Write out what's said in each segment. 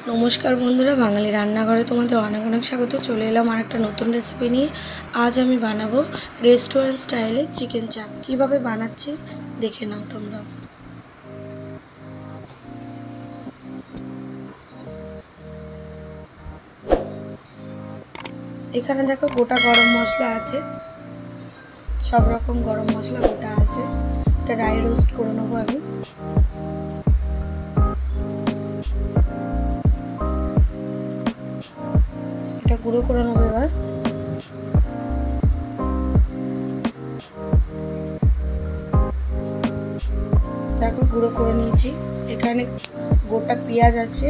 নমস্কার বন্ধুরা, বাঙালি রান্নাঘরে তোমাদের অনেক অনেক স্বাগত। চলে এলাম আর একটা নতুন রেসিপি নিয়ে। আজ আমি বানাবো রেস্টুরেন্ট স্টাইলে চিকেন চাপ। কীভাবে বানাচ্ছি দেখে নাও তোমরা। এখানে দেখো গোটা গরম মশলা আছে, সব রকম গরম মশলা গোটা আছে। এটা ড্রাই রোস্ট করে নেবো আমি। এটা গুঁড়ো করে নেবো এবার। দেখো গুঁড়ো করে নিয়েছি। এখানে গোটা পেঁয়াজ আছে,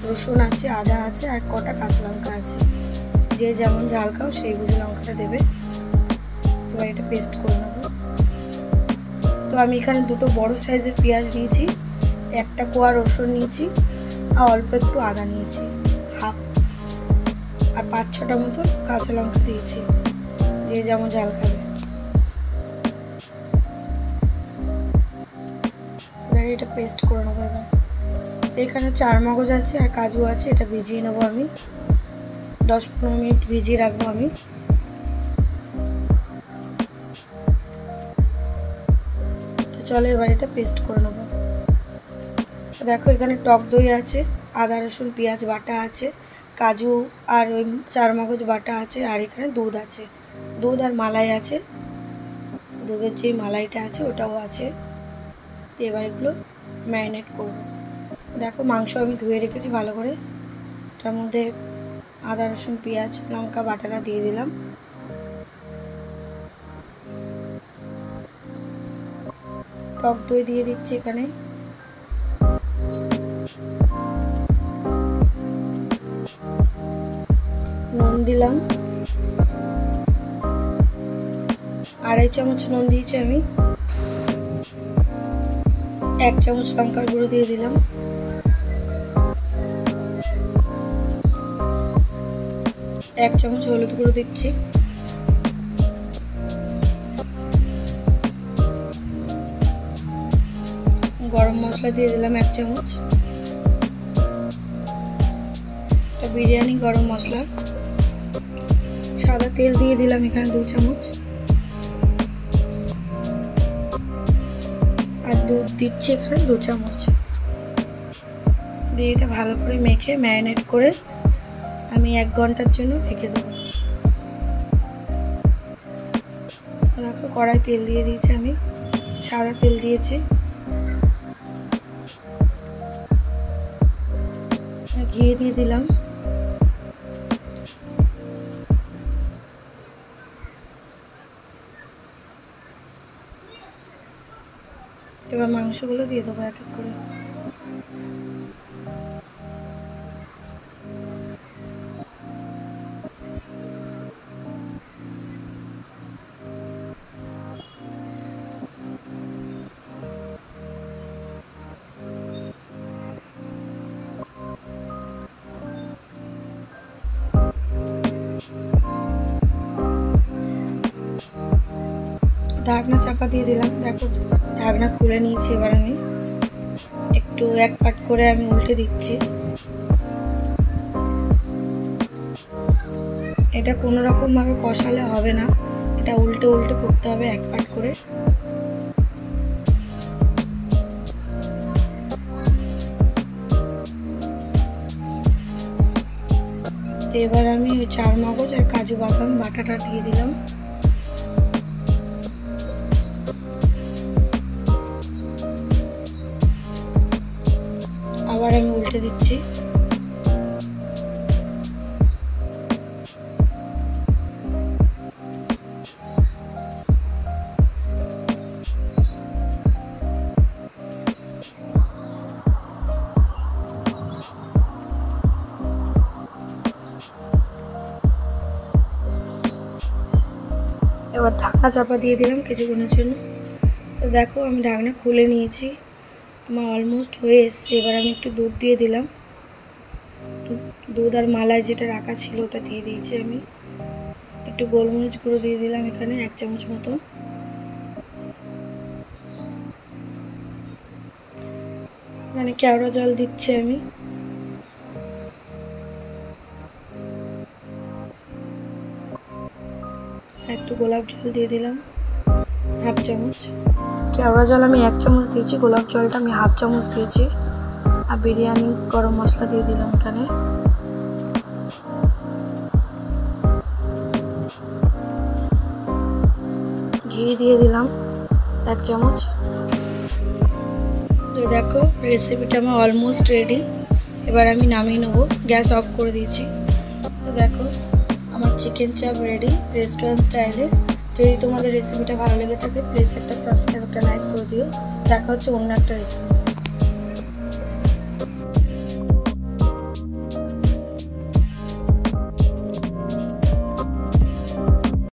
রসুন আছে, আদা আছে আর কটা কাঁচা লঙ্কা আছে। যে যেমন ঝাল খাও সেই বুঝে লঙ্কাটা দেবে। এবার এটা পেস্ট করে নেব। তো আমি এখানে দুটো বড় সাইজের পেঁয়াজ নিয়েছি, একটা কোয়া রসুন নিয়েছি আর অল্প একটু আদা নিয়েছি হাফ, আর 5-6টা মতো কাঁচা লঙ্কা দিয়েছি, যে যেমন ঝাল খাবে। এটা পেস্ট করে নেবো এবার। এখানে চারমগজ আছে আর কাজু আছে, এটা ভিজিয়ে নেবো আমি। 10-15 মিনিট ভিজিয়ে রাখবো আমি। তো চলো এবার এটা পেস্ট করে নেবো। দেখো এখানে টক দই আছে, আদা রসুন পেঁয়াজ বাটা আছে, কাজু আর ওই চারমগজ বাটা আছে, আর এখানে দুধ আছে, দুধ আর মালাই আছে। দুধের যে মালাইটা আছে ওটাও আছে। এবার এগুলো ম্যারিনেট করব। দেখো মাংস আমি ধুয়ে রেখেছি ভালো করে। তার মধ্যে আদা রসুন পেঁয়াজ লঙ্কা বাটাটা দিয়ে দিলাম। টক দই দিয়ে দিচ্ছি এখানে। নুন দিলাম, 2.5 চামচ নুন দিয়েছি আমি। 1 চামচ লঙ্কার গুঁড়ো দিয়ে দিলাম। 1 চামচ হলুদ গুঁড়ো দিচ্ছি। গরম মশলা দিয়ে দিলাম 1 চামচ। এটা বিরিয়ানি গরম মশলা। সাদা তেল দিয়ে দিলাম এখানে 2 চামচ। আর দুধ দিচ্ছি এখানে 2 চামচ। দিয়ে এটা ভালো করে মেখে ম্যারিনেট করে আমি 1 ঘন্টার জন্য রেখে দেবো। দেখো কড়াই তেল দিয়ে দিয়েছি আমি, সাদা তেল দিয়েছি। ঘি দিয়ে দিলাম। এবার মাংসগুলো দিয়ে দেবো এক এক করে। ঢাকনা চাপা দিয়ে দিলাম। দেখো ঢাকনা খুলে নিয়েছি। এবার আমি একটু এক পাট করে আমি উল্টে দিচ্ছি। এটা কোনো রকম ভাবে কষালে হবে না, এটা উল্টে উল্টে করতে হবে এক পাট করে। এবার আমি ওই চারমগজ আর কাজু বাদাম বাটাটা দিয়ে দিলাম। আবার আমি উল্টে দিচ্ছি। এবার ঢাকনা চাপা দিয়ে দিলাম কিছুক্ষণের জন্য। দেখো আমি ঢাকনা খুলে নিয়েছি, আমার অলমোস্ট হয়ে এসছে। এবার আমি একটু দুধ দিয়ে দিলাম। দুধ আর মালাই যেটা রাখা ছিল ওটা দিয়ে দিয়েছি আমি। একটু গোলমরিচ গুঁড়ো দিয়ে দিলাম এখানে 1 চামচ মতো। মানে কেওড়া জল দিচ্ছি আমি। একটু গোলাপ জল দিয়ে দিলাম হাফ চামচ। কেওড়া জল আমি 1 চামচ দিয়েছি, গোলাপ জলটা আমি হাফ চামচ দিয়েছি। আর বিরিয়ানি গরম মশলা দিয়ে দিলাম এখানে। ঘি দিয়ে দিলাম 1 চামচ। তো দেখো রেসিপিটা আমার অলমোস্ট রেডি। এবার আমি নামিয়ে নেবো, গ্যাস অফ করে দিয়েছি। তো দেখো আমার চিকেন চাপ রেডি রেস্টুরেন্ট স্টাইলে। যদি তোমাদের রেসিপিটা ভালো লেগে থাকে প্লিজ একটা সাবস্ক্রাইব, একটা লাইক করে দিও। দেখা হচ্ছে অন্য একটা রেসিপি।